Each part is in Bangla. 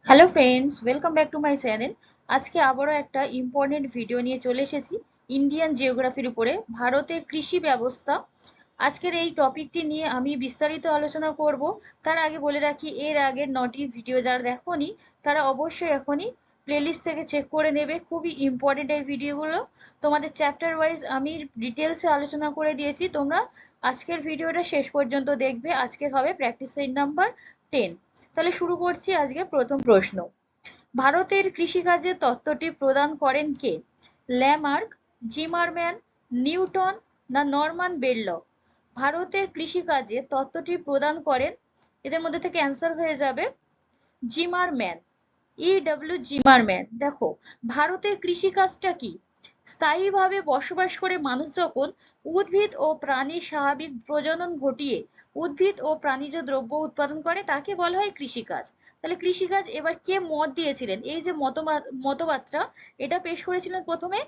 Hello friends, welcome back to my channel. আজকে আবারও একটা ইম্পর্টেন্ট ভিডিও নিয়ে চলে এসেছি ইন্ডিয়ান জিওগ্রাফির উপরে, ভারতের কৃষি ব্যবস্থা। আজকের এই টপিকটি নিয়ে আমি বিস্তারিত আলোচনা করব। তার আগে বলে রাখি, এর আগের 9টি ভিডিও যারা দেখোনি তারা অবশ্যই এখনই প্লেলিস্ট থেকে চেক করে নেবে। খুবই ইম্পর্টেন্ট এই ভিডিওগুলো, তোমাদের চ্যাপ্টার ওয়াইজ আমি ডিটেলসে আলোচনা করে দিয়েছি। তোমরা আজকের ভিডিওটা শেষ পর্যন্ত দেখবে। আজকের হবে প্র্যাকটিস সেট নাম্বার 10। তাহলে শুরু করছি আজকে প্রথম প্রশ্ন। ভারতের কৃষিকাজের তত্ত্বটি প্রদান করেন কে? ল্যামার্ক, জিমারম্যান, নিউটন না নরমান বেরলগ? ভারতের কৃষিকাজে তত্ত্বটি প্রদান করেন, এদের মধ্যে থেকে অ্যান্সার হয়ে যাবে জিমারম্যান। জিমারম্যান। দেখো, ভারতের কৃষিকাজটা কি? স্থায়ীভাবে বসবাস করে মানুষ যখন উদ্ভিদ ও প্রাণীর স্বাভাবিক প্রজনন ঘটিয়ে উদ্ভিদ ও প্রাণীজ দ্রব্য উৎপাদন করে তাকে বলা হয় কৃষিকাজ। তাহলে কৃষিকাজ এবার কে মত দিয়েছিলেন, এই যে মতবাদটা এটা পেশ করেছিলেন প্রথমে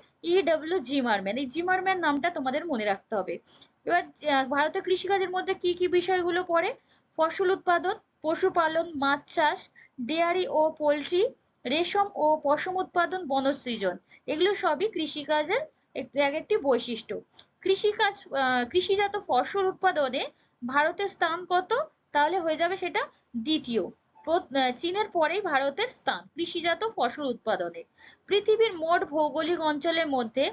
জিমারম্যান। এই জিমারম্যান নামটা তোমাদের মনে রাখতে হবে। এবার ভারতের কৃষিকাজের মধ্যে কি কি বিষয়গুলো পড়ে? ফসল উৎপাদন, পশুপালন, মাছ চাষ, ডেয়ারি ও পোল্ট্রি, রেশম ও পশম উৎপাদন, বনসৃজন, এগুলো সবই কৃষিকাজের এক একটি বৈশিষ্ট্য। কৃষিকাজ কৃষিজাত ফসল উৎপাদনে ভারতের স্থান কত? তাহলে হয়ে যাবে সেটা দ্বিতীয়। চীনের পরেই ভারতের স্থান কৃষিজাত ফসল উৎপাদনে। পৃথিবীর মোট ভৌগোলিক অঞ্চলের মধ্যে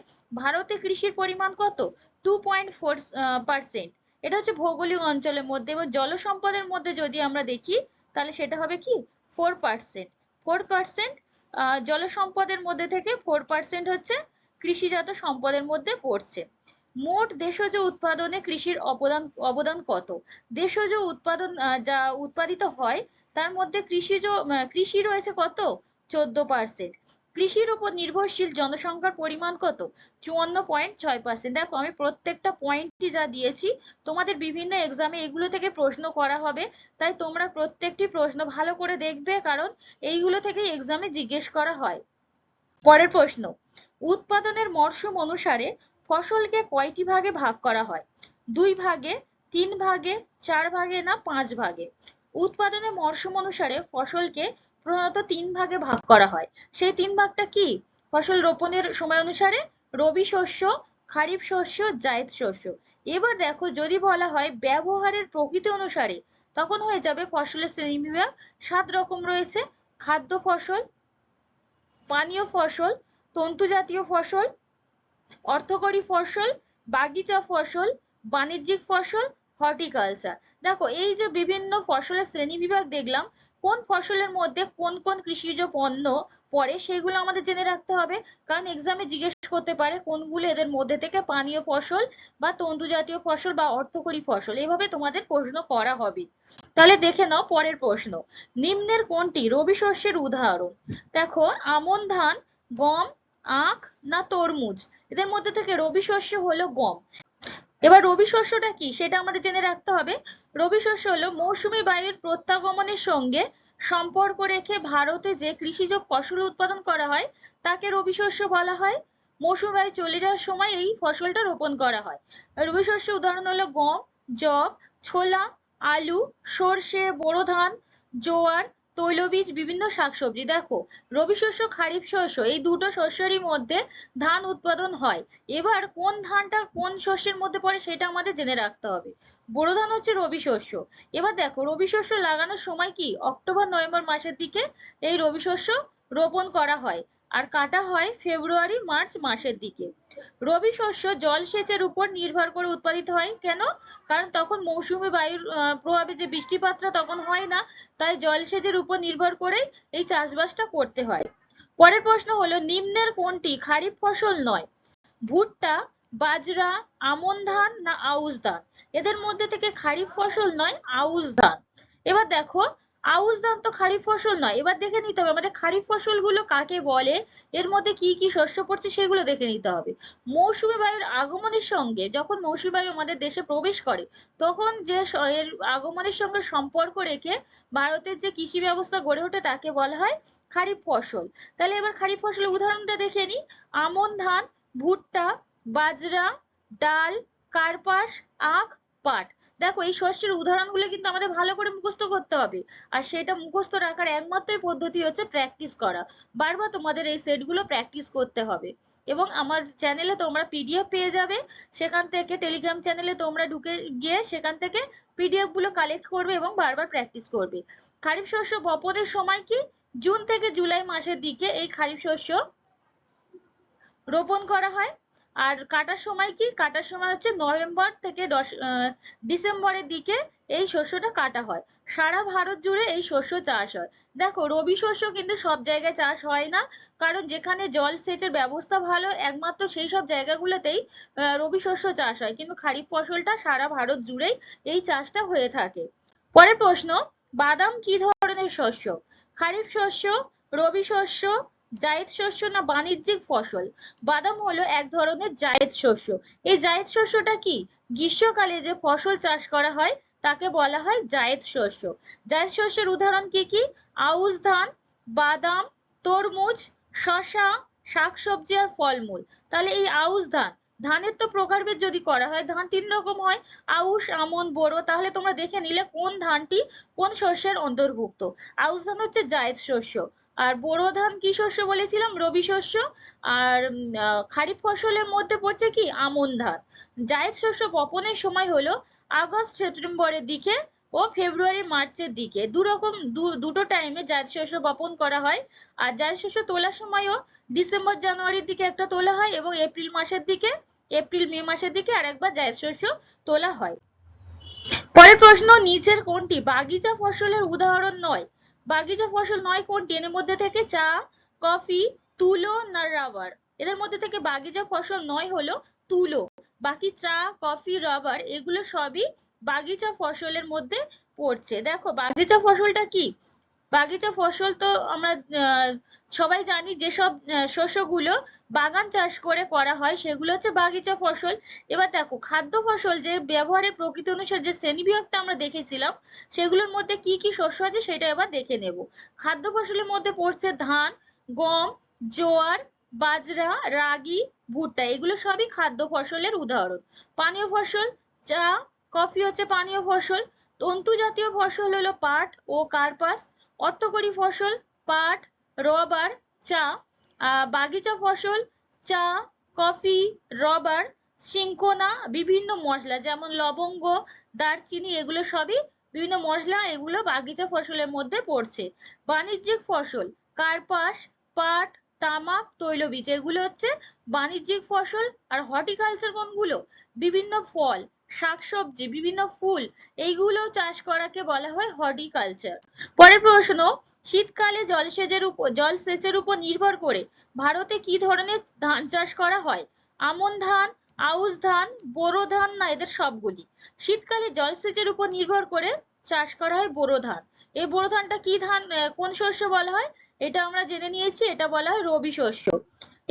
ভারতে কৃষির পরিমাণ কত? 2.4%। এটা হচ্ছে ভৌগোলিক অঞ্চলের মধ্যে। এবং জলসম্পদের মধ্যে যদি আমরা দেখি তাহলে সেটা হবে কি 4%। 4% জলসম্পদের মধ্যে থেকে 4% হচ্ছে কৃষিজাত সম্পদের মধ্যে পড়ছে। মোট দেশজ উৎপাদনে কৃষির অবদান কত? দেশজ উৎপাদন যা উৎপাদিত হয় তার মধ্যে কৃষি রয়েছে কত? 14%। কৃষির উপর নির্ভরশীল জনসংখ্যার পরিমাণ কত? 54.6%। দেখো, আমি প্রত্যেকটা পয়েন্টই যা দিয়েছি তোমাদের বিভিন্ন এক্সামে এগুলো থেকে প্রশ্ন করা হবে, তাই তোমরা প্রত্যেকটি প্রশ্ন ভালো করে দেখবে, কারণ এইগুলো থেকেই এক্সামে জিজ্ঞেস করা হয়। পরের প্রশ্ন, উৎপাদনের মরশুম অনুসারে ফসলকে কয়টি ভাগে ভাগ করা হয়? 2 ভাগে, 3 ভাগে, 4 ভাগে না 5 ভাগে? উৎপাদনের মরশুম অনুসারে ফসলকে প্রধানত 3 ভাগে ভাগ করা হয়। সেই 3 ভাগটা কি? ফসল রোপণের সময় অনুসারে রবি শস্য, খারিফ শস্য, জায়দ শস্য। এবার দেখো, যদি বলা হয় ব্যবহারের প্রকৃতি অনুসারে, তখন হয়ে যাবে ফসলের শ্রেণীবিভাগ 7 রকম রয়েছে। খাদ্য ফসল, পানীয় ফসল, তন্তু জাতীয় ফসল, অর্থকরী ফসল, বাগিচা ফসল, বাণিজ্যিক ফসল, হর্টিকালচার। দেখো, এই যে বিভিন্ন ফসলের শ্রেণীবিভাগ দেখলাম, কোন ফসলের মধ্যে কোন কোন কৃষিজ পণ্য পড়ে সেগুলো আমাদের জেনে রাখতে হবে, কারণ এক্সামে জিজ্ঞেস করতে পারে কোনগুলো এদের মধ্যে থেকে পানীয় ফসল বা তন্তু জাতীয় ফসল বা অর্থকরী ফসল, এভাবে তোমাদের প্রশ্ন করা হবে। তাহলে দেখে নাও পরের প্রশ্ন, নিম্নের কোনটি রবি শস্যের উদাহরণ? দেখো, আমন ধান, গম, আখ না তরমুজ? এদের মধ্যে থেকে রবি শস্য হলো গম। এবার রবি শস্যটা কি সেটা আমাদের জেনে রাখতে হবে। রবি শস্য হলো মৌসুমী বায়ুর প্রত্যাগমনের সঙ্গে সম্পর্ক রেখে ভারতে যে কৃষিজ ফসল উৎপাদন করা হয় তাকে রবি শস্য বলা হয়। মৌসুমী বায়ু চলে যাওয়ার সময় এই ফসলটা রোপণ করা হয়। রবি শস্যের উদাহরণ হলো গম, যব, ছোলা, আলু, সর্ষে, বোরো ধান, জোয়ার, তৈলবীজ, বিভিন্ন শাকসবজি। দেখো, রবি শস্য, খারিফ শস্য, এই দুটো শস্যেরই মধ্যে ধান উৎপাদন হয়। এবার কোন ধানটা কোন শস্যের মধ্যে পড়ে সেটা আমাদের জেনে রাখতে হবে। বোরো ধান হচ্ছে রবি শস্য। এবার দেখো, রবি শস্য লাগানোর সময় কি অক্টোবর নভেম্বর মাসের দিকে এই রবি শস্য রোপণ করা হয়, আর কাটা হয় ফেব্রুয়ারি মার্চ মাসের দিকে। রবি শস্য জলসেচের উপর নির্ভর করে উৎপাদিত হয়। কেন? কারণ তখন মৌসুমী বায়ুর প্রভাবে যে বৃষ্টিপাতটা তখন হয় না, তাই জলসেচের উপর নির্ভর করে এই চাষবাসটা করতে হয়। পরের প্রশ্ন হলো, নিম্নের কোনটি খারিফ ফসল নয়? ভুট্টা, বাজরা, আমন ধান না আউশ ধান? এদের মধ্যে থেকে খারিফ ফসল নয় আউশ ধান। এবার দেখো, আউশ ধান তো খারিফ ফসল নয়। এবার দেখে নিতে হবে আমাদের খারিফ ফসলগুলো কাকে বলে, এর মধ্যে কি কি শস্য পড়ছে সেগুলো দেখে নিতে হবে। মৌসুমী বায়ুর আগমনের সঙ্গে, যখন মৌসুমী বায়ু আমাদের দেশে প্রবেশ করে তখন যে এর আগমনের সঙ্গে সম্পর্ক রেখে ভারতের যে কৃষি ব্যবস্থা গড়ে ওঠে তাকে বলা হয় খারিফ ফসল। তাহলে এবার খারিফ ফসলের উদাহরণটা দেখে নিই। আমন ধান, ভুট্টা, বাজরা, ডাল, কার্পাস, আখ, পাট। দেখো এই শস্যের উদাহরণগুলো কিন্তু আমাদের ভালো করে মুখস্থ করতে হবে, আর সেটা মুখস্থ রাখার একমাত্র পদ্ধতি হচ্ছে প্র্যাকটিস করা। বারবার তোমাদের এই সেটগুলো প্র্যাকটিস করতে হবে। এবং আমার চ্যানেলে তোমরা পিডিএফ পেয়ে যাবে, সেখান থেকে টেলিগ্রাম চ্যানেলে তোমরা ঢুকে গিয়ে সেখান থেকে পিডিএফ গুলো কালেক্ট করবে এবং বারবার প্র্যাকটিস করবে। খারিফ শস্য বপনের সময় কি? জুন থেকে জুলাই মাসের দিকে এই খারিফ শস্য রোপণ করা হয়। আর কাটার সময় কি? কাটার সময় হচ্ছে নভেম্বর থেকে ডিসেম্বরের দিকে এই শস্যটা কাটা হয়। সারা ভারত জুড়ে এই শস্য চাষ হয়। দেখো রবি শস্য কিন্তু সব জায়গায় চাষ হয় না, কারণ যেখানে জল সেচের ব্যবস্থা ভালো একমাত্র সেই সব জায়গাগুলোতেই রবি শস্য চাষ হয়, কিন্তু খারিফ ফসলটা সারা ভারত জুড়েই এই চাষটা হয়ে থাকে। পরের প্রশ্ন, বাদাম কি ধরনের শস্য? খারিফ শস্য, রবি শস্য, জায়িদ শস্য না বাণিজ্যিক ফসল? বাদাম হলো এক ধরনের জায়িদ শস্য। এই জায়িদ শস্যটা কি? গ্রীষ্মকালে যে ফসল চাষ করা হয় তাকে বলা হয় জায়িদ শস্য। জায়িদ শস্যের উদাহরণ কি কি? আউশ ধান, বাদাম, তরমুজ, শসা, শাকসবজি আর ফলমূল। তাহলে এই আউশ ধান, ধানের তো প্রকারভেদ যদি করা হয়, ধান 3 রকম হয়, আউশ, আমন, বোরো। তাহলে তোমরা দেখে নিলে কোন ধানটি কোন শস্যের অন্তর্ভুক্ত। আউশ ধান হচ্ছে জায়িদ শস্য, আর বোরো ধান কি শস্য বলেছিলাম? রবি শস্য। আর খারিফ ফসলের মধ্যে পড়ছে কি? আমন ধান। জায়িদ শস্য বপনের সময় হলো আগস্ট সেপ্টেম্বরের দিকে ও ফেব্রুয়ারি মার্চের দিকে। দুটো টাইমে জায়িদ শস্য বপন করা হয়। আর জায়িদ শস্য তোলার সময়ও ডিসেম্বর জানুয়ারির দিকে একটা তোলা হয়, এবং এপ্রিল মে মাসের দিকে আরেকবার জায়িদ শস্য তোলা হয়। পরের প্রশ্ন, নিচের কোনটি বাগিচা ফসলের উদাহরণ নয়? বাগিচা ফসল নয় কোনটি? এর মধ্যে থেকে চা, কফি, তুলো না রাবার? এদের মধ্যে থেকে বাগিচা ফসল নয় হলো তুলো। বাকি চা, কফি, রাবার এগুলো সবই বাগিচা ফসলের মধ্যে পড়ছে। দেখো বাগিচা ফসলটা কি? বাগিচা ফসল তো আমরা সবাই জানি, যেসব শস্যগুলো বাগান চাষ করে করা হয় সেগুলো হচ্ছে বাগিচা ফসল। এবার দেখো খাদ্য ফসল যে ব্যবহারের প্রকৃতি অনুসারে যে শ্রেণীবিভাগটা আমরা দেখেছিলাম, সেগুলোর মধ্যে কি কি শস্য আছে সেটা এবার দেখে নেব। খাদ্য ফসলের মধ্যে পড়ছে ধান, গম, জোয়ার, বাজরা, রাগি, ভুট্টা। এগুলো সবই খাদ্য ফসলের উদাহরণ। পানীয় ফসল, চা, কফি হচ্ছে পানীয় ফসল। তন্তু জাতীয় ফসল হলো পাট ও কার্পাস। অর্থকরী ফসল পাট, রবার, চা। বাগিচা ফসল চা, কফি, রবার, সিনকোনা, বিভিন্ন মশলা যেমন লবঙ্গ, দারচিনি, এগুলো সবই বিভিন্ন মশলা, এগুলো বাগিচা ফসলের মধ্যে পড়ছে। বাণিজ্যিক ফসল কার্পাস, পাট, তামাক, তৈলবীজ, এগুলো হচ্ছে বাণিজ্যিক ফসল। আর হর্টিকালচার কোনগুলো? বিভিন্ন ফল, শাকসবজি, বিভিন্ন ফুল, এইগুলো চাষ করাকে বলা হয় হর্টিকালচার। পরের প্রশ্ন, শীতকালে জলসেচের উপর নির্ভর করে ভারতে কি ধরনের ধান চাষ করা হয়? আমন ধান, আউশ ধান, বোরো ধান না এদের সবগুলি? শীতকালে জলসেচের উপর নির্ভর করে চাষ করা হয় বোরো ধান। এই বোরো ধানটা কি ধান, কোন শস্য বলা হয়? এটা আমরা জেনে নিয়েছি, এটা বলা হয় রবি শস্য।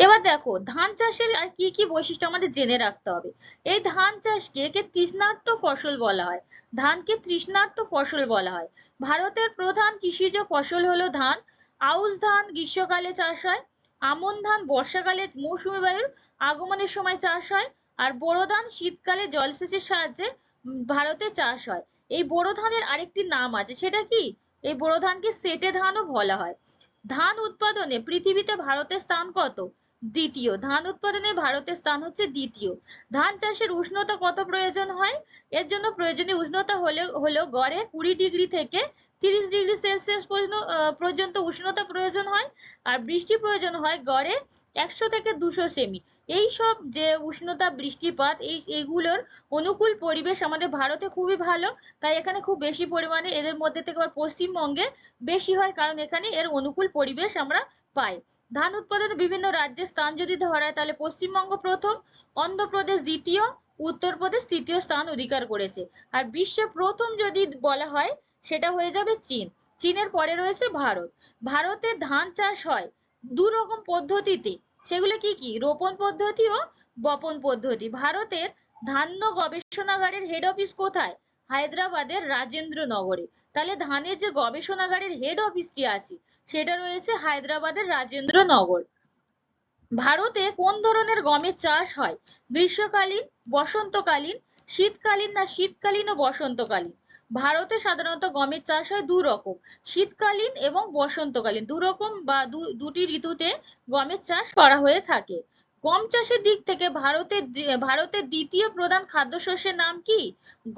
এবার দেখো ধান চাষের আর কি কি বৈশিষ্ট্য আমাদের জেনে রাখতে হবে। এই ধান চাষকে একে তৃষ্ণার্ত ফসল বলা হয়। ধানকে তৃষ্ণার্ত ফসল বলা হয়। ভারতের প্রধান কৃষিজ ফসল হলো ধান। আউশ ধান গ্রীষ্মকালে চাষ হয়। আমন ধান বর্ষাকালে মৌসুমী বায়ুর আগমনের সময় চাষ হয়। আর বোরো ধান শীতকালে জলসেচের সাহায্যে ভারতে চাষ হয়। এই বোরো ধানের আরেকটি নাম আছে, সেটা কি? এই বোরো ধানকে সেটে ধানও বলা হয়। ধান উৎপাদনে পৃথিবীতে ভারতের স্থান কত? দ্বিতীয়। ধান উৎপাদনে ভারতের স্থান হচ্ছে দ্বিতীয়। ধান চাষের উষ্ণতা কত প্রয়োজন হয়? এর জন্য প্রয়োজনীয় উষ্ণতা হলো গড়ে 20 ডিগ্রি থেকে 30 ডিগ্রি সেলসিয়াস পর্যন্ত উষ্ণতা প্রয়োজন হয়। আর বৃষ্টি প্রয়োজন হয় গড়ে 100 থেকে 200 সেমি। এই সব যে উষ্ণতা, বৃষ্টিপাত, এইগুলোর অনুকূল পরিবেশ আমাদের ভারতে খুবই ভালো। তাই এখানে খুব বেশি পরিমাণে, এদের মধ্যে থেকে আবার পশ্চিমবঙ্গে বেশি হয়, কারণ এখানে এর অনুকূল পরিবেশ আমরা পাই। ধান উৎপাদনে বিভিন্ন রাজ্যের স্থান যদি ধরা হয়, তাহলে পশ্চিমবঙ্গ প্রথম, অন্ধ্রপ্রদেশ দ্বিতীয়, উত্তরপ্রদেশ তৃতীয় স্থান অধিকার করেছে। আর বিশ্বে প্রথম যদি বলা হয় সেটা হয়ে যাবে চীন। চীনের পরে রয়েছে ভারত। ভারতে ধান চাষ হয় 2 রকম পদ্ধতিতে। সেগুলো কি কি? রোপণ পদ্ধতি ও বপন পদ্ধতি। ভারতের ধান্য গবেষণাগারের হেড অফিস কোথায়? হায়দ্রাবাদের রাজেন্দ্রনগরে। তাহলে ধানের যে গবেষণাগারের হেড অফিসটি আছে সেটা রয়েছে হায়দ্রাবাদের রাজেন্দ্রনগর। ভারতে কোন ধরনের গমের চাষ হয়? গ্রীষ্মকালীন, বসন্তকালীন, শীতকালীন না শীতকালীন ও বসন্তকালীন? ভারতে সাধারণত গমের চাষ হয় দু রকম, শীতকালীন এবং বসন্তকালীন, দু রকম বা দুটি ঋতুতে গমের চাষ করা হয়ে থাকে। গম চাষের দিক থেকে ভারতের দ্বিতীয় প্রধান খাদ্যশস্যের নাম কি?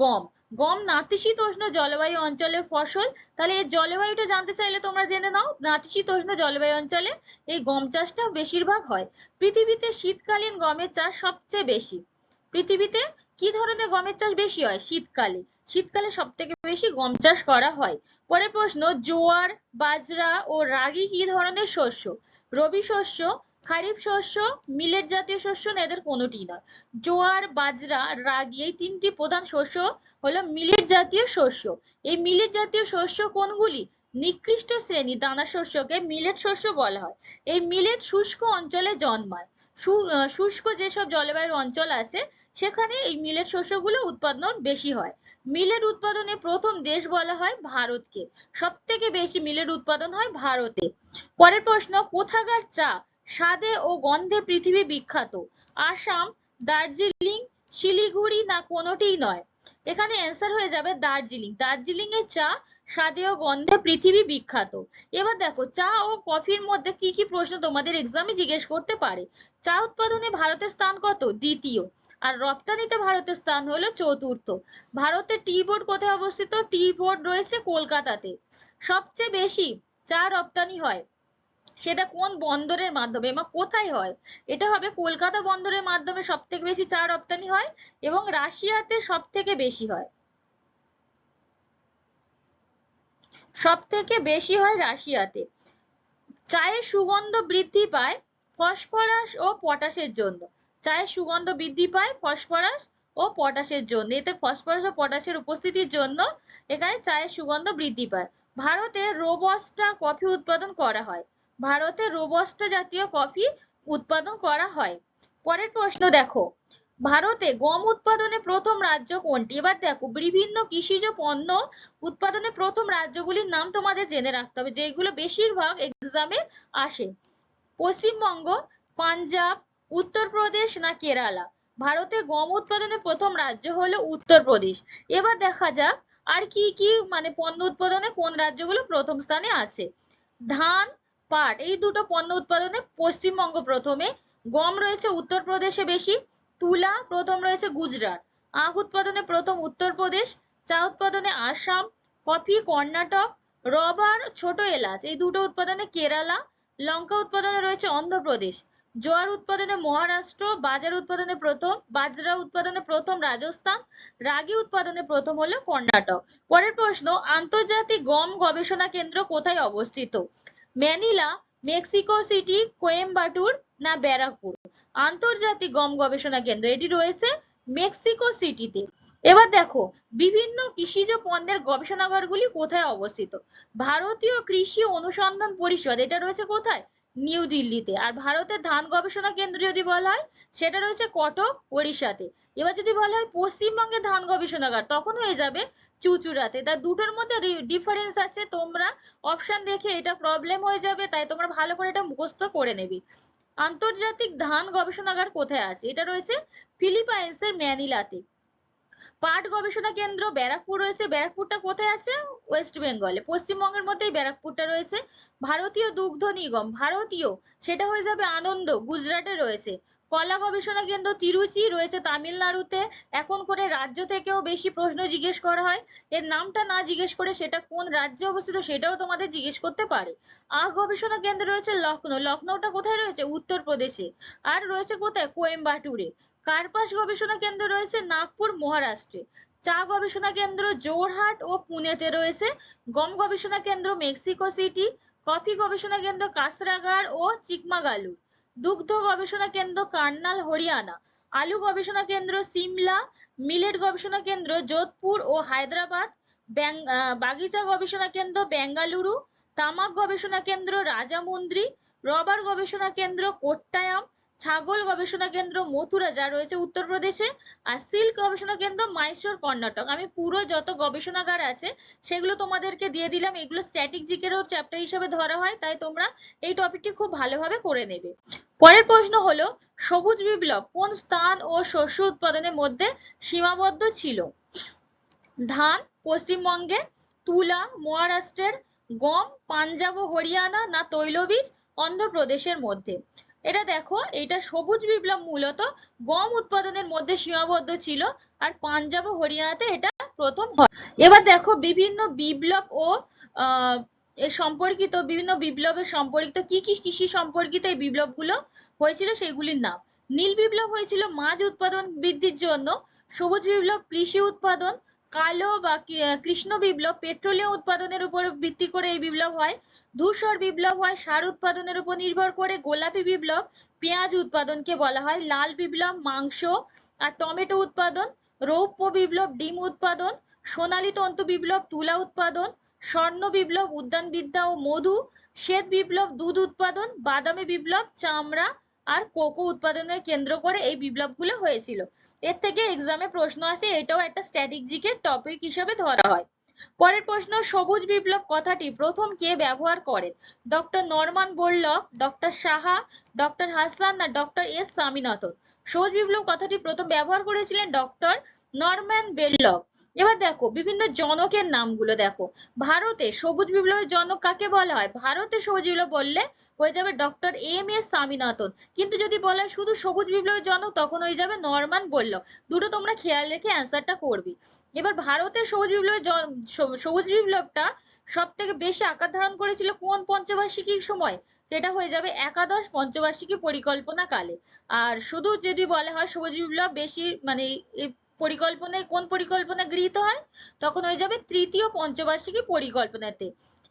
গম। গম নাতিশীতোষ্ণ জলবায়ু অঞ্চলের ফসল। তাহলে এর জলবায়ুটা জানতে চাইলে তোমরা জেনে নাও, নাতিশীতোষ্ণ জলবায়ু অঞ্চলে এই গম চাষটা বেশিরভাগ হয়। পৃথিবীতে শীতকালীন গমের চাষ সবচেয়ে বেশি। পৃথিবীতে কি ধরনের গমের চাষ বেশি হয়? শীতকালে। শীতকালে সব থেকে বেশি গম চাষ করা হয়। পরের প্রশ্ন, জোয়ার, বাজরা ও রাগি কি ধরনের শস্য? রবি শস্য, খারিফ শস্য, মিলেট জাতীয় শস্য না এদের কোনোটি নয়। জোয়ার, বাজরা, রাগি এই তিনটি প্রধান শস্য হলো মিলেট জাতীয় শস্য। এই মিলেট জাতীয় শস্য কোনগুলি? নিকৃষ্ট শ্রেণী দানা শস্যকে মিলেট শস্য বলা হয়। এই মিলেট শুষ্ক অঞ্চলে জন্মায়। শুষ্ক যেসব জলবায়ুর অঞ্চল আছে সেখানে এই মিলেট শস্যগুলো উৎপাদন বেশি হয়। মিলেট উৎপাদনে প্রথম দেশ বলা হয় ভারতকে। সব থেকে বেশি মিলেট উৎপাদন হয় ভারতে। পরের প্রশ্ন, কোথাকার চা স্বাদে ও গন্ধে পৃথিবী বিখ্যাত? আসাম, দার্জিলিং, শিলিগুড়ি না কোনোটিই নয়? এখানে অ্যান্সার হয়ে যাবে দার্জিলিং। দার্জিলিং এর চা স্বাদে ও গন্ধে পৃথিবী বিখ্যাত। এবার দেখো, চা ও কফির মধ্যে কি কি প্রশ্ন তোমাদের এক্সামে জিজ্ঞেস করতে পারে। চা উৎপাদনে ভারতের স্থান কত? দ্বিতীয়। আর রপ্তানিতে ভারতের স্থান হলো চতুর্থ। ভারতের টি বোর্ড কোথায় অবস্থিত? টি বোর্ড রয়েছে কলকাতাতে। সবচেয়ে বেশি চা রপ্তানি হয় সেটা কোন বন্দরের মাধ্যমে এবং কোথায় হয়? এটা হবে কলকাতা বন্দরের মাধ্যমে সব থেকে বেশি চা রপ্তানি হয় এবং রাশিয়াতে সব থেকে বেশি হয়। সব থেকে বেশি হয় রাশিয়াতে। চায়ের সুগন্ধ বৃদ্ধি পায় ফসফরাস ও পটাশের জন্য। চায়ের সুগন্ধ বৃদ্ধি পায় ফসফরাস ও পটাশের জন্য। এতে ফসফরাস ও পটাশের উপস্থিতির জন্য এখানে চায়ের সুগন্ধ বৃদ্ধি পায়। ভারতে রোবস্টা কফি উৎপাদন করা হয়। ভারতে রোবস্টা জাতীয় কফি উৎপাদন করা হয়। পরের প্রশ্ন দেখো, ভারতে গম উৎপাদনে প্রথম রাজ্য কোনটি? এবার দেখো, বিভিন্ন কৃষিজ পণ্য উৎপাদনে প্রথম রাজ্যগুলির নাম তোমাদের জেনে রাখতে হবে, যেগুলো বেশিরভাগ এক্সামে আসে। পশ্চিমবঙ্গ, পাঞ্জাব, উত্তরপ্রদেশ না কেরালা? ভারতে গম উৎপাদনে প্রথম রাজ্য হলো উত্তরপ্রদেশ। এবার দেখা যাক আর কি কি মানে পণ্য উৎপাদনে কোন রাজ্যগুলো প্রথম স্থানে আছে। ধান, পাট এই দুটো পণ্য উৎপাদনে পশ্চিমবঙ্গ প্রথমে। গম রয়েছে উত্তরপ্রদেশে বেশি। তুলা প্রথম রয়েছে গুজরাট। আখ উৎপাদনে প্রথম উত্তরপ্রদেশ। চা উৎপাদনে আসাম। কফি কর্ণাটক। রবার, ছোট এলাচ এই দুটো উৎপাদনে কেরালা। লঙ্কা উৎপাদনে রয়েছে অন্ধ্রপ্রদেশ। জোয়ার উৎপাদনে মহারাষ্ট্র। বাজরা উৎপাদনে প্রথম রাজস্থান। রাগি উৎপাদনে প্রথম হলো কর্ণাটক। পরের প্রশ্ন, আন্তর্জাতিক গম গবেষণা কেন্দ্র কোথায় অবস্থিত? ম্যানিলা, মেক্সিকো সিটি, কোয়েম্বাটুর না ব্যারাকপুর? আন্তর্জাতিক গম গবেষণা কেন্দ্র এটি রয়েছে মেক্সিকো সিটিতে। এবার দেখো, বিভিন্ন কৃষিজ পণ্যের গবেষণাগারগুলি কোথায় অবস্থিত? ভারতীয় কৃষি অনুসন্ধান পরিষদ এটা রয়েছে কোথায়? নিউ দিল্লিতে। আর ভারতের ধান গবেষণা কেন্দ্র যদি বলা হয় সেটা রয়েছে কটক, ওড়িশাতে। এবার যদি বলা হয় পশ্চিমবঙ্গের ধান গবেষণাগার তখন হয়ে যাবে চুঁচুড়াতে। তা দুটোর মধ্যে ডিফারেন্স আছে, তোমরা অপশন দেখে এটা প্রবলেম হয়ে যাবে, তাই তোমরা ভালো করে এটা মুখস্থ করে নেবে। আন্তর্জাতিক ধান গবেষণাগার কোথায় আছে? এটা রয়েছে ফিলিপাইন্সের ম্যানিলাতে। পাট গবেষণা কেন্দ্র ব্যারাকপুর রয়েছে। ব্যারাকপুরটা কোথায় আছে? ওয়েস্ট বেঙ্গলে। পশ্চিমবঙ্গের মধ্যেই ব্যারাকপুরটা রয়েছে। ভারতীয় দুগ্ধ নিগম, ভারতীয় সেটা হয়ে যাবে আনন্দ, গুজরাটে রয়েছে। কলা গবেষণা কেন্দ্র তিরুচি রয়েছে তামিলনাড়ুতে। এখন করে রাজ্য থেকেও বেশি প্রশ্ন জিজ্ঞেস করা হয়, এর নামটা না জিজ্ঞেস করে সেটা কোন রাজ্যে অবস্থিত সেটাও তোমাদের জিজ্ঞেস করতে পারে। আখ গবেষণা কেন্দ্র রয়েছে লখনৌ। লখনৌটা কোথায় রয়েছে? উত্তরপ্রদেশে। আর রয়েছে কোথায়? কোয়েম্বাটুরে। কার্পাস গবেষণা কেন্দ্র রয়েছে নাগপুর, মহারাষ্ট্রে। চা গবেষণা কেন্দ্র জোরহাট ও পুনেতে রয়েছে। গম গবেষণা কেন্দ্র মেক্সিকো সিটি। কফি গবেষণা কেন্দ্র কাসরাগার ও চিকমাগালুর। দুগ্ধ গবেষণা কেন্দ্র কার্নাল, হরিয়ানা। আলু গবেষণা কেন্দ্র সিমলা। মিলেট গবেষণা কেন্দ্র যোধপুর ও হায়দ্রাবাদ। বাগিচা গবেষণা কেন্দ্র বেঙ্গালুরু। তামাক গবেষণা কেন্দ্র রাজামুন্দ্রি। রবার গবেষণা কেন্দ্র কোট্টায়াম। ছাগল গবেষণা কেন্দ্র মথুরা যা রয়েছে উত্তরপ্রদেশে, আর সিল্ক গবেষণা কেন্দ্র মাইসোর কর্ণাটক। আমি পুরো যত গবেষণাগার আছে সেগুলো তোমাদেরকে দিয়ে দিলাম, এগুলো স্ট্যাটিক জিকেরও চ্যাপ্টার হিসেবে ধরা হয়, তাই তোমরা এই টপিকটি খুব ভালোভাবে করে নেবে। পরের প্রশ্ন হলো সবুজ বিপ্লব কোন স্থান ও শস্য উৎপাদনের মধ্যে সীমাবদ্ধ ছিল? ধান পশ্চিমবঙ্গে, তুলা মহারাষ্ট্রের, গম পাঞ্জাব ও হরিয়ানা, না তৈলবীজ অন্ধ্রপ্রদেশের মধ্যে? এটা দেখো, এটা সবুজ বিপ্লব মূলত গম উৎপাদনের মধ্যে সীমাবদ্ধ ছিল, আর পাঞ্জাব ও হরিয়ানাতে এটা প্রথম হয়। এবার দেখো বিভিন্ন বিপ্লব ও এর সম্পর্কিত বিভিন্ন বিপ্লবের সম্পর্কিত কি কি কৃষি সম্পর্কিত এই বিপ্লবগুলো হয়েছিল সেগুলির নাম। নীল বিপ্লব হয়েছিল মাছ উৎপাদন বৃদ্ধির জন্য, সবুজ বিপ্লব কৃষি উৎপাদন, কালো বা কৃষ্ণ বিপ্লব পেট্রোলিয়াম উৎপাদনের উপর ভিত্তি করে এই বিপ্লব হয়, ধূসর বিপ্লব হয় সার উৎপাদনের উপর নির্ভর করে, গোলাপি বিপ্লব পেঁয়াজ উৎপাদনকে বলা হয়, লাল বিপ্লব মাংস আর টমেটো উৎপাদন, রৌপ্য বিপ্লব ডিম উৎপাদন, সোনালী তন্তু বিপ্লব তুলা উৎপাদন, স্বর্ণ বিপ্লব উদ্যানবিদ্যা ও মধু, শ্বেত বিপ্লব দুধ উৎপাদন, বাদামি বিপ্লব চামড়া আর কোকো উৎপাদনের কেন্দ্র করে এই বিপ্লবগুলো হয়েছিল। এর থেকে এক্সামে প্রশ্ন আসে, এটাও একটা স্ট্র্যাটেজিকের টপিক হিসেবে ধরা হয়। পরের প্রশ্ন, সবুজ বিপ্লব কথাটি প্রথম কে ব্যবহার করেন? Doctor Norman Borlaug, doctor Saha, doctor Hasan, না ডক্টর এস স্বামীনাথন? সবুজ বিপ্লব কথাটি প্রথম ব্যবহার করেছিলেন ডক্টর নরম্যান বেরলগ। এবার দেখো বিভিন্ন জনকের নামগুলো দেখো। ভারতে সবুজ বিপ্লবের জনক কাকে বলা হয়? ভারতে সবুজ বিপ্লব বললে হয়ে যাবে ডক্টর এম এস স্বামীনাথন, কিন্তু যদি বলা হয় শুধু সবুজ বিপ্লবের জনক তখন হয়ে যাবে নরমান বোরলগ। দুটো তোমরা খেয়াল রেখে অ্যান্সারটা করবে। এবার ভারতের সবুজ বিপ্লবটা সব থেকে বেশি আকার ধারণ করেছিল কোন পঞ্চবার্ষিকীর সময়? সেটা হয়ে যাবে একাদশ পঞ্চবার্ষিকী পরিকল্পনা কালে। আর শুধু যদি বলা হয় সবুজ বিপ্লব বেশি মানে পরিকল্পনায় কোন পরিকল্পনা গৃহীত হয়, তখন হয়ে যাবে তৃতীয় পঞ্চবার্ষিকী পরিকল্পনাতে।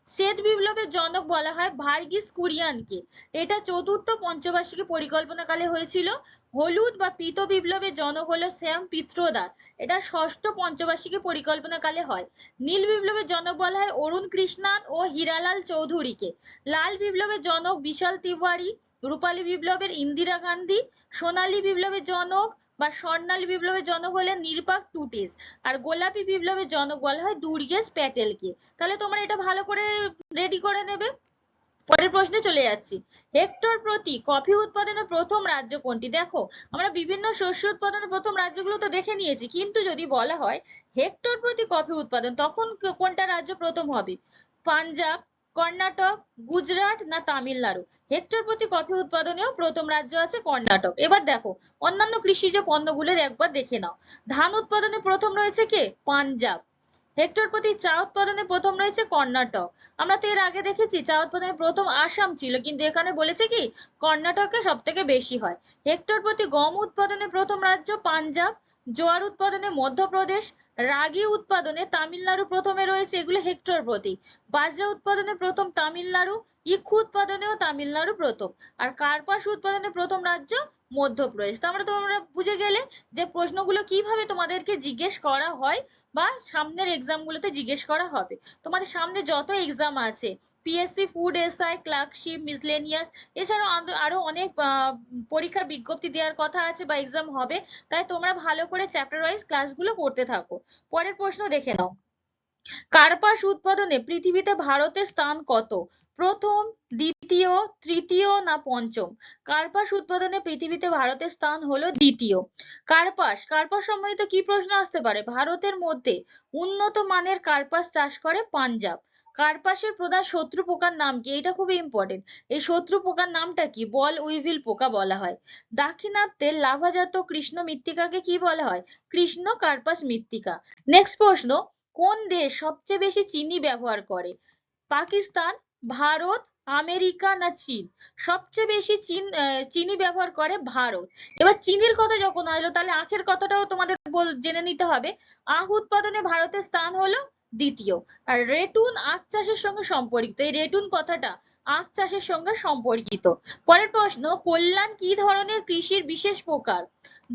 শ্বেত বিপ্লবের জনক বলা হয় ভার্গিস কুরিয়ানকে, এটা চতুর্থ পঞ্চবার্ষিকী পরিকল্পনা কালে হয়েছিল। হলুদ বা পীত বিপ্লবের জনক হলো শ্যাম পিত্রোদার, এটা ষষ্ঠ পঞ্চবার্ষিকী পরিকল্পনা কালে হয়। নীল বিপ্লবের জনক বলা হয় অরুণ কৃষ্ণান ও হীরালাল চৌধুরীকে। লাল বিপ্লবের জনক বিশাল তিওয়ারি, রূপালী বিপ্লবের ইন্দিরা গান্ধী, সোনালী বিপ্লবের জনক বা স্বর্ণালী বিপ্লবের জনক হলেন নির্বাক টুটিস, আর গোলাপী বিপ্লবের জনক বলা হয় দুর্গেশ প্যাটেলকে। তাহলে তোমরা এটা ভালো করে রেডি করে নেবে। পরের প্রশ্নে চলে যাচ্ছি, হেক্টর প্রতি কফি উৎপাদনের প্রথম রাজ্য কোনটি? দেখো আমরা বিভিন্ন শস্য উৎপাদনের প্রথম রাজ্যগুলো তো দেখে নিয়েছি, কিন্তু যদি বলা হয় হেক্টর প্রতি কফি উৎপাদন তখন কোনটা রাজ্য প্রথম হবে? পাঞ্জাব, কর্ণাটক, গুজরাট, না তামিলনাড়ু? হেক্টর প্রতি কফি উৎপাদনেও প্রথম রাজ্য আছে কর্ণাটক। এবার দেখো অন্যান্য কৃষিজ পণ্যগুলো একবার দেখে নাও। ধান উৎপাদনে প্রথম রয়েছে কে? পাঞ্জাব। হেক্টর প্রতি চা উৎপাদনে প্রথম রয়েছে কর্ণাটক। আমরা তো এর আগে দেখেছি চা উৎপাদনে প্রথম আসাম ছিল, কিন্তু এখানে বলেছে কি কর্ণাটকে সব থেকে বেশি হয়। হেক্টর প্রতি গম উৎপাদনে প্রথম রাজ্য পাঞ্জাব, জোয়ার উৎপাদনে মধ্যপ্রদেশ, রাগি উৎপাদনে তামিলনাড়ু প্রথমে রয়েছে, এগুলো হেক্টর প্রতি। বাজরা উৎপাদনে প্রথম তামিলনাড়ু, ইক্ষু উৎপাদনেও তামিলনাড়ু প্রথম, আর কার্পাস উৎপাদনে প্রথম রাজ্য মধ্যপ্রদেশ। তোমরা বুঝে গেলে যে প্রশ্নগুলো কিভাবে তোমাদেরকে জিজ্ঞেস করা হয় বা সামনের এক্সাম গুলোতে জিজ্ঞেস করা হবে। তোমাদের সামনে যত এক্সাম আছে PSC food SI clerkship miscellaneous এছাড়াও আরো অনেক পরীক্ষার বিজ্ঞপ্তি দেওয়ার কথা আছে বা এক্সাম হবে, তাই তোমরা ভালো করে চ্যাপ্টার ওয়াইজ ক্লাসগুলো করতে থাকো। পরের প্রশ্ন দেখে নাও, কার্পাস উৎপাদনে পৃথিবীতে ভারতের স্থান কত? প্রথম, দ্বিতীয়, তৃতীয়, না পঞ্চম? কার্পাস উৎপাদনে পৃথিবীতে ভারতের স্থান হলো দ্বিতীয়। কার্পাস সম্বন্ধিত কি প্রশ্ন আসতে পারে? ভারতের মধ্যে উন্নত মানের কার্পাস চাষ করে পাঞ্জাব। কার্পাসের প্রধান শত্রু পোকার নাম কি? এটা খুবই ইম্পর্টেন্ট। এই শত্রু পোকার নামটা কি? বল উইভিল পোকা বলা হয়। দাক্ষিণাত্যের লাভাজাত কৃষ্ণ মৃত্তিকাকে কি বলা হয়? কৃষ্ণ কার্পাস মৃত্তিকা। নেক্সট প্রশ্ন, কোন দেশ সবচেয়ে বেশি চিনি ব্যবহার করে? পাকিস্তান, ভারত, আমেরিকা, না চীন? সবচেয়ে বেশি চিনি ব্যবহার করে ভারত। এবার চিনির কথা যখন আসলো তাহলে আখের কথাটাও তোমাদের জেনে নিতে হবে। আখ উৎপাদনে ভারতের স্থান হলো দ্বিতীয়। আর রেটুন আখ চাষের সঙ্গে সম্পর্কিত, এই রেটুন কথাটা আখ চাষের সঙ্গে সম্পর্কিত। পরের প্রশ্ন, কল্যাণ কি ধরনের কৃষির বিশেষ প্রকার?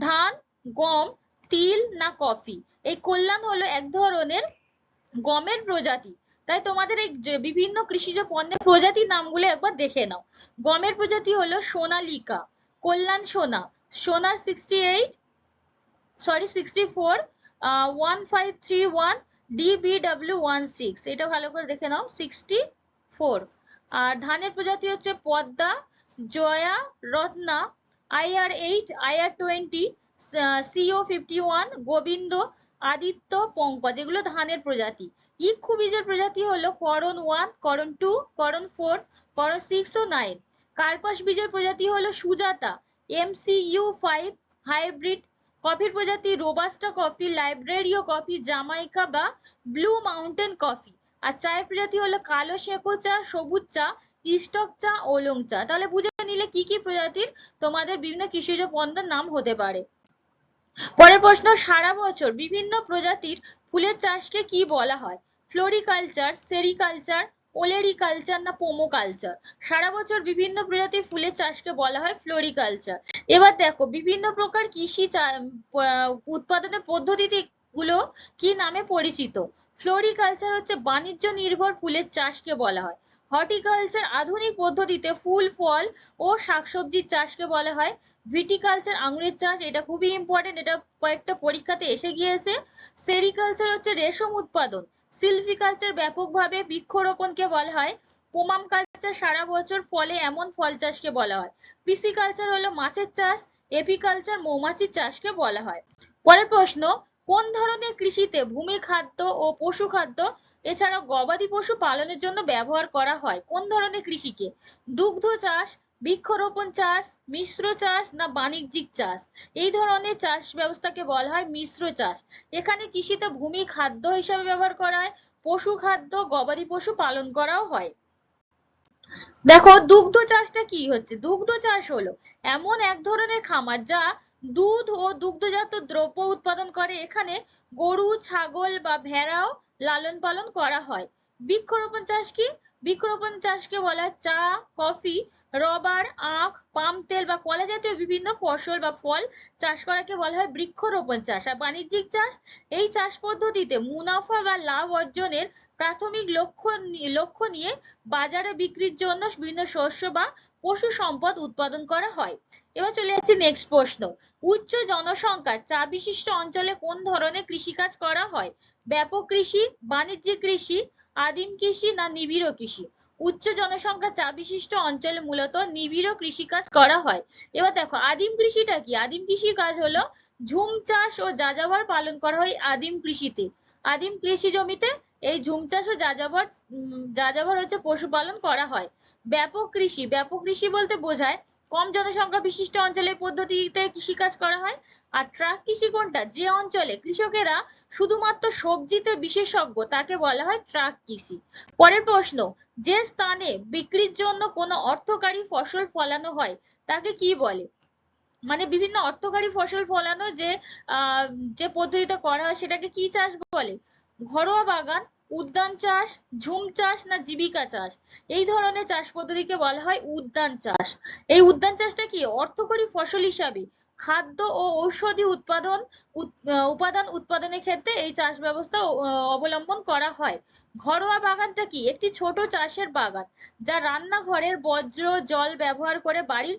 ধান, গম, তিল, না কফি? এই কল্যাণ হলো এক ধরনের গমের প্রজাতি। তাই তোমাদের এই বিভিন্ন কৃষিজ পণ্যের প্রজাতির নামগুলো একবার দেখে নাও। গমের প্রজাতি হলো সোনালিকা, কল্যাণ সোনা, সোনার 64 1531 DBW16, এটা ভালো করে দেখে নাও 64। আর ধানের প্রজাতি হচ্ছে Padma, Jaya, Ratna, IR8, IR20, CO51, Govinda, Aditya, Pankaj, এগুলো ধানের প্রজাতি। ইক্ষু বীজের প্রজাতি হলো করণ 1, করণ 2, করণ 4, করণ 6 ও 9। কার্পাস বীজের প্রজাতি হলো সুজাতা, MCU5 হাইব্রিড। কফির প্রজাতি রোবাস্টা কফি, লাইব্রেরিও কফি, জামাইকা বা ব্লু মাউন্টেন কফি। আর চায়ের প্রজাতি হলো কালো শেকো চা, সবুজ চা, স্টক চা, ওলং চা। তাহলে বুঝে নিলে কি কি প্রজাতির তোমাদের বিভিন্ন কৃষিজ পণ্যের নাম হতে পারে। পরের প্রশ্ন, সারা বছর বিভিন্ন প্রজাতির ফুলের চাষকে কি বলা হয়? ফ্লোরিকালচার, সেরিকালচার, ওলেরিকালচার না পোমোকালচার? সারা বছর বিভিন্ন প্রজাতির ফুলের চাষকে বলা হয় ফ্লোরিকালচার। এবার দেখো বিভিন্ন প্রকার কৃষি উৎপাদনের পদ্ধতি গুলো কি নামে পরিচিত? ফ্লোরিকালচার হচ্ছে বাণিজ্য নির্ভর ফুলের চাষকে বলা হয়। হর্টিকালচার আধুনিক পদ্ধতিতে ফুল, ফল ও শাকসবজির চাষকে বলা হয়। ভিটিকালচার আঙুরের চাষ, এটা খুবই ইম্পর্টেন্ট, এটা কয়েকটা পরীক্ষাতে এসে গিয়েছে। সেরিকালচার হচ্ছে রেশম উৎপাদন। সিলভিকালচার ব্যাপকভাবে বৃক্ষরোপণকে বলা হয়। পোমাম কালচার সারা বছর ফলে এমন ফল চাষকে বলা হয়। পিসিকালচার হলো মাছের চাষ। এপিকালচার মৌমাছির চাষকে বলা হয়। পরের প্রশ্ন, কোন ধরনের কৃষিতে ভূমি খাদ্য ও পশু খাদ্য এছাড়াও গবাদি পশু পালনের জন্য ব্যবহার করা হয়? কোন ধরনের কৃষিকে? দুগ্ধ চাষ, বৃক্ষরোপণ চাষ, মিশ্র চাষ না বাণিজ্যিক চাষ? এই ধরনের চাষ ব্যবস্থাকে বলা হয় মিশ্র চাষ। এখানে কৃষিতে ভূমি খাদ্য হিসাবে ব্যবহার করা হয়, পশু খাদ্য, গবাদি পশু পালন করাও হয়। দেখো দুগ্ধ চাষটা কি হচ্ছে? দুগ্ধ চাষ হলো এমন এক ধরনের খামার যা দুধ ও দুগ্ধজাত দ্রব্য উৎপাদন করে। এখানে গরু, ছাগল বা ভেড়াও লালন পালন করা হয়। বৃক্ষরোপণ চাষ কি? বৃক্ষরোপণ চাষকে বলা হয় চা, কফি, রবার, আখ, পাম তেল বা কলা জাতীয় বিভিন্ন ফসল বা ফল চাষ করাকে বলা হয় বৃক্ষরোপণ চাষ। আর বাণিজ্যিক চাষ, এই চাষ পদ্ধতিতে মুনাফা বা লাভ অর্জনের প্রাথমিক লক্ষ্য নিয়ে বাজারে বিক্রির জন্য বিভিন্ন শস্য বা পশু সম্পদ উৎপাদন করা হয়। এবার চলে যাচ্ছি নেক্সট প্রশ্ন, উচ্চ জনসংখ্যার চা বিশিষ্ট অঞ্চলে কোন ধরনের কৃষিকাজ করা হয়? ব্যাপক কৃষি, বাণিজ্যিক কৃষি, আদিম কৃষি না নিবিড় কৃষি? উচ্চ জনসংখ্যা চা বিশিষ্ট অঞ্চলে মূলত নিবিড় কৃষিকাজ করা হয়। এবার দেখো আদিম কৃষিটা কি? আদিম কৃষি কাজ হলো ঝুম চাষ ও যাযাবর পালন করা হয় আদিম কৃষিতে। আদিম কৃষি জমিতে এই ঝুম চাষ ও যাযাবর হচ্ছে পশুপালন করা হয়। ব্যাপক কৃষি, ব্যাপক কৃষি বলতে বোঝায় কম জনসংখ্যা বিশিষ্ট অঞ্চলে পদ্ধতিতে কৃষিকাজ করা হয়। আর ট্রাক কৃষি কোনটা? যে অঞ্চলে কৃষকেরা শুধুমাত্র সবজিতে বিশেষজ্ঞ তাকে বলা হয় ট্রাক কৃষি। পরের প্রশ্ন, যে স্থানে বিক্রির জন্য কোনো অর্থকারী ফসল ফলানো হয় তাকে কি বলে? মানে বিভিন্ন অর্থকারী ফসল ফলানো যে পদ্ধতিটা করা হয় সেটাকে কি চাষ বলে? ঘরোয়া বাগান, উদ্যান চাষ, ঝুম চাষ না জীবিকা চাষ? এই ধরনের চাষ পদ্ধতিকে বলা হয় উদ্যান চাষ। এই উদ্যান চাষটা কি? অর্থকরী ফসল হিসাবে খাদ্য ও ঔষধি উপাদান উৎপাদনের ক্ষেত্রে এই চাষ ব্যবস্থা অবলম্বন করা হয়। ঘরোয়া বাগানটা কি? একটি ছোট চাষের বাগান যা রান্নাঘরের বর্জ্য জল ব্যবহার করে বাড়ির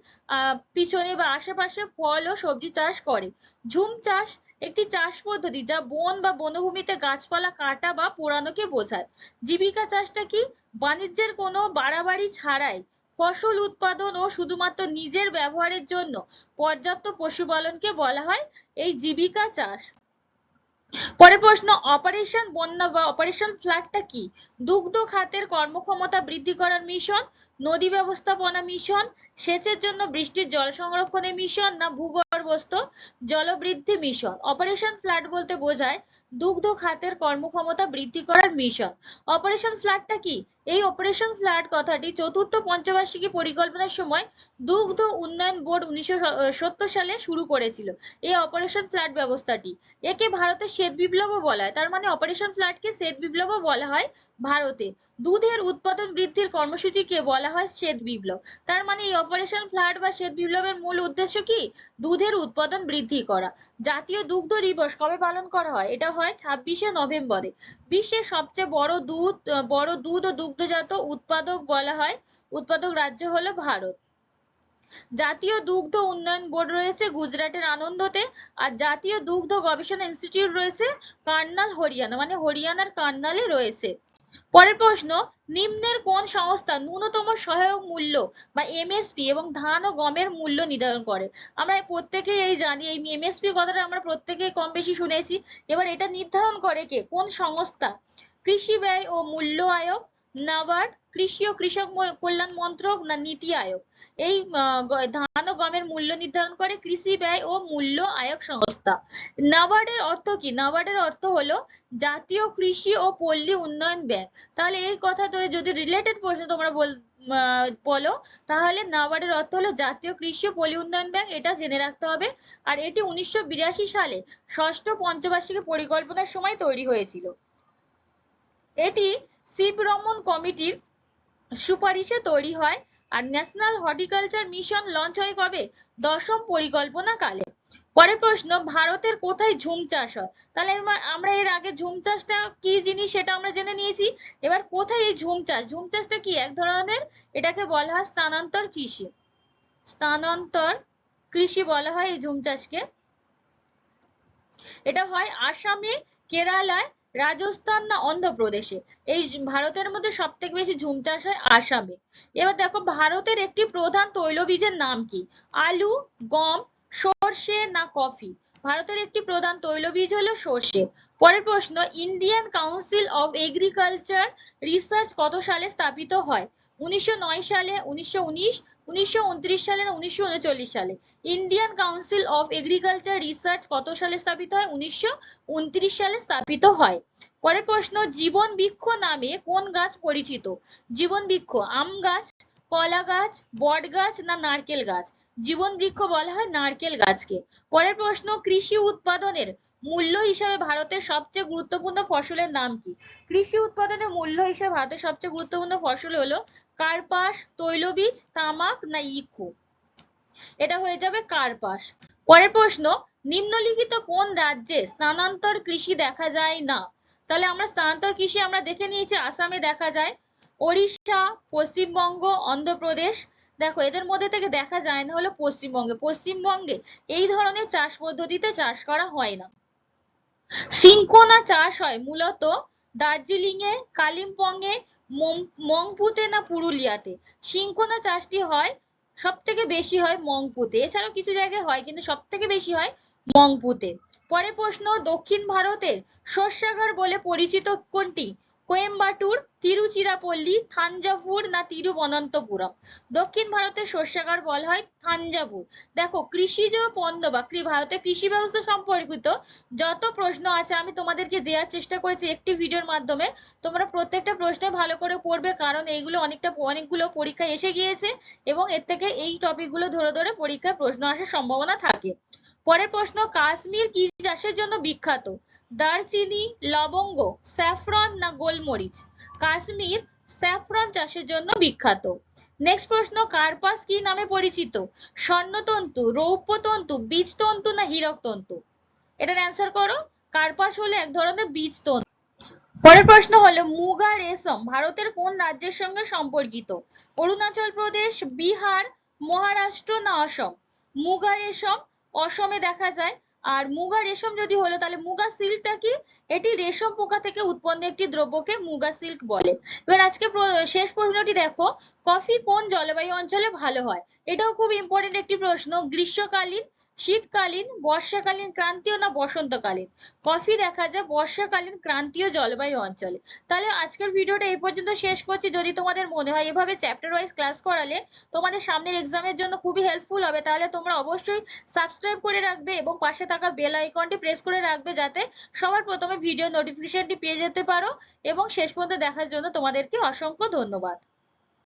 পিছনে বা আশেপাশে ফল ও সবজি চাষ করে। ঝুম চাষ একটি চাষ পদ্ধতি যা বন বা বনভূমিতে গাছপালা কাটা বা পোড়ানোকে বোঝায়। জীবিকা চাষটা কি? বাণিজ্যের কোনো বাড়াবাড়ি ছাড়াই ফসল উৎপাদন ও শুধুমাত্র নিজের ব্যবহারের জন্য পর্যাপ্ত পশুপালনকে বলা হয় এই জীবিকা চাষ। পরের প্রশ্ন, অপারেশন বন্যা বা অপারেশন ফ্লাডটা কি? দুগ্ধ খাতের কর্মক্ষমতা বৃদ্ধি করার মিশন, নদী ব্যবস্থাপনা মিশন, সেচের জন্য বৃষ্টির জল সংরক্ষণের মিশন না ভূগর্ভস্থ জলবৃদ্ধি মিশন? অপারেশন ফ্লাড বলতে বোঝায় দুগ্ধ খাতের কর্মক্ষমতা বৃদ্ধি করার মিশন। অপারেশন ফ্লাডটা কি? এই অপারেশন ফ্লাড কথাটি চতুর্থ পঞ্চবার্ষিকী পরিকল্পনার সময় দুগ্ধ উন্নয়ন বোর্ড 1970 সালে শুরু করেছিল এই অপারেশন ফ্লাড ব্যবস্থাটি। একে ভারতের শ্বেত বিপ্লবও বলা হয়। তার মানে অপারেশন ফ্লাডকে শ্বেত বিপ্লবও বলা হয় ভারতে। দুধের উৎপাদন বৃদ্ধির কর্মসূচিকে বলা হয় শ্বেত বিপ্লব। তার মানে এই অপারেশন ফ্লাড বা শ্বেত বিপ্লবের মূল উদ্দেশ্য কি? দুধের উৎপাদন বৃদ্ধি করা। জাতীয় দুগ্ধ দিবস কবে পালন করা হয়? এটা হয় 26শে নভেম্বরে। বিশ্বের সবচেয়ে বড় দুধ ও দুগ্ধজাত উৎপাদক রাজ্য হলো ভারত। জাতীয় দুগ্ধ উন্নয়ন বোর্ড রয়েছে গুজরাটের আনন্দতে, আর জাতীয় দুগ্ধ গবেষণা ইনস্টিটিউট রয়েছে কার্নাল হরিয়ানা, মানে হরিয়ানার কার্নালে রয়েছে। পরের প্রশ্ন, নিম্নের কোন সংস্থা ন্যূনতম সহায়ক মূল্য বা এমএসপি এবং ধান ও গমের মূল্য নির্ধারণ করে? আমরা প্রত্যেকেই এই জানি, এই এমএসপি কথাটা আমরা প্রত্যেকেই কম বেশি শুনেছি। এবার এটা নির্ধারণ করে কে, কোন সংস্থা? কৃষি ব্যয় ও মূল্য আয়োগ, নাবার্ড, কৃষি ও কৃষক কল্যাণ মন্ত্রক, না নীতি আয়োগ? এই ধান ও গমের মূল্য নির্ধারণ করে কৃষি ব্যয় ও মূল্য আয়োগ সংস্থা। নাবার্ডের অর্থ কি? নাবার্ডের অর্থ হলো জাতীয় কৃষি ও পল্লী উন্নয়ন ব্যাংক। তাহলে এই কথা তো যদি রিলেটেড প্রশ্ন তোমরা বলো, তাহলে নাবার্ডের অর্থ হলো জাতীয় কৃষি ও পল্লী উন্নয়ন ব্যাংক, এটা জেনে রাখতে হবে। আর এটি 1982 সালে ষষ্ঠ পঞ্চবার্ষিকী পরিকল্পনার সময় তৈরি হয়েছিল। এটি শিবরমন কমিটির সুপারিশে তৈরি হয়। আর ন্যাশনাল হর্টিকালচার মিশন লঞ্চ হয় কবে? 10ম পরিকল্পনা কালে। পরের প্রশ্ন, ভারতের কোথায় ঝুম চাষ হয়? তাহলে আমরা এর আগে ঝুম চাষটা কি জিনিস সেটা আমরা জেনে নিয়েছি। এবার কোথায় এই ঝুম চাষ? ঝুম চাষটা কি? এক ধরনের, এটাকে বলা হয় স্থানান্তর কৃষি। স্থানান্তর কৃষি বলা হয় এই ঝুম চাষকে। এটা হয় আসামে, কেরালায়, রাজস্থান, না অন্ধ্রপ্রদেশে? এই ভারতের মধ্যে সব থেকে বেশি ঝুম চাষ হয় আসামে। এবার দেখো, ভারতের একটি প্রধান তৈলবীজের নাম কি? আলু, গম, সর্ষে, না কফি? ভারতের একটি প্রধান তৈলবীজ হলো সর্ষে। পরের প্রশ্ন, Indian council of agriculture research কত সালে স্থাপিত হয়? 1909 সালে, 1919, 1929 সালে, না 1939 সালে? Indian council of agriculture research কত সালে স্থাপিত হয়? 1929 সালে স্থাপিত হয়। পরের প্রশ্ন, জীবন বৃক্ষ নামে কোন গাছ পরিচিত? জীবন বৃক্ষ আম গাছ, কলা গাছ, বট গাছ, না নারকেল গাছ? জীবন বৃক্ষ বলা হয় নারকেল গাছকে। পরের প্রশ্ন, কৃষি উৎপাদনের মূল্য হিসাবে ভারতের সবচেয়ে গুরুত্বপূর্ণ ফসলের নাম কি? কৃষি উৎপাদনের মূল্য হিসাবে ভারতের সবচেয়ে গুরুত্বপূর্ণ ফসল হলো কার্পাস, তৈলবীজ, তামাক, না ইক্ষু? এটা হয়ে যাবে কার্পাস। পরের প্রশ্ন, নিম্নলিখিত কোন রাজ্যে স্থানান্তর কৃষি দেখা যায় না? তাহলে আমরা স্থানান্তর কৃষি আমরা দেখে নিয়েছি, আসামে দেখা যায়, ওড়িশা, পশ্চিমবঙ্গ, অন্ধ্রপ্রদেশ। দেখো, এদের মধ্যে থেকে দেখা যায় না হলো পশ্চিমবঙ্গে। পশ্চিমবঙ্গে এই ধরনের চাষ পদ্ধতিতে চাষ করা হয় না। সিনকোনা চাষ হয় মূলত দার্জিলিং এ, কালিম্পং এ, মংপুতে, না পুরুলিয়াতে? সিনকোনা চাষটি হয় সব থেকে বেশি হয় মংপুতে, এছাড়াও কিছু জায়গায় হয়, কিন্তু সব থেকে বেশি হয় মংপুতে। পরের প্রশ্ন, দক্ষিণ ভারতের শস্যাগার বলে পরিচিত কোনটি? কোয়েম্বাটুর, তিরুচিরাপল্লী, থাঞ্জাভুর, না তিরুবনন্তপুরম? দক্ষিণ ভারতের শস্যাগার বলা হয় থাঞ্জাভুর। দেখো, কৃষিজ পণ্য বা ভারতের কৃষি ব্যবস্থা সম্পর্কিত যত প্রশ্ন আছে আমি তোমাদেরকে দেওয়ার চেষ্টা করেছি একটি ভিডিওর মাধ্যমে। তোমরা প্রত্যেকটা প্রশ্নে ভালো করে পড়বে, কারণ এইগুলো অনেকগুলো পরীক্ষায় এসে গিয়েছে এবং এর থেকে এই টপিকগুলো ধরে ধরে পরীক্ষায় প্রশ্ন আসার সম্ভাবনা থাকে। পরের প্রশ্ন, কাশ্মীর কি চাষের জন্য বিখ্যাত? দারচিনি, লবঙ্গ, স্যাফরন, না গোলমরিচ? কাশ্মীর স্যাফরন চাষের জন্য বিখ্যাত। নেক্সট প্রশ্ন, কার্পাস কি নামে পরিচিত? স্বর্ণতন্তু, রৌপ্যতন্তু, বীজতন্তু, না হীরকতন্তু? এটার অ্যান্সার করো। কার্পাস হলো এক ধরনের বীজতন্তু। পরের প্রশ্ন হলো, মুগা রেশম ভারতের কোন রাজ্যের সঙ্গে সম্পর্কিত? অরুণাচল প্রদেশ, বিহার, মহারাষ্ট্র, না অসম? মুগা রেশম অসমে দেখা যায়। আর মুগা রেশম যদি হলো, তাহলে মুগা সিল্কটা কি? এটি রেশম পোকা থেকে উৎপন্ন একটি দ্রব্যকে মুগা সিল্ক বলে। এবার আজকে শেষ প্রশ্নটি দেখো, কফি কোন জলবায়ু অঞ্চলে ভালো হয়? এটাও খুব ইম্পর্টেন্ট একটি প্রশ্ন। গ্রীষ্মকালীন, শীতকালীন, বর্ষাকালীন ক্রান্তীয়, না বসন্তকালীন? কফি দেখা যায় বর্ষাকালীন ক্রান্তীয় জলবায়ু অঞ্চলে। তাহলে আজকের ভিডিওটা এই পর্যন্ত শেষ করছি। যদি তোমাদের মনে হয় এভাবে চ্যাপ্টার ওয়াইজ ক্লাস করালে তোমাদের সামনের এক্সামের জন্য খুবই হেল্পফুল হবে, তাহলে তোমরা অবশ্যই সাবস্ক্রাইব করে রাখবে এবং পাশে থাকা বেল আইকনটি প্রেস করে রাখবে, যাতে সবার প্রথমে ভিডিও নোটিফিকেশনটি পেয়ে যেতে পারো। এবং শেষ পর্যন্ত দেখার জন্য তোমাদেরকে অসংখ্য ধন্যবাদ।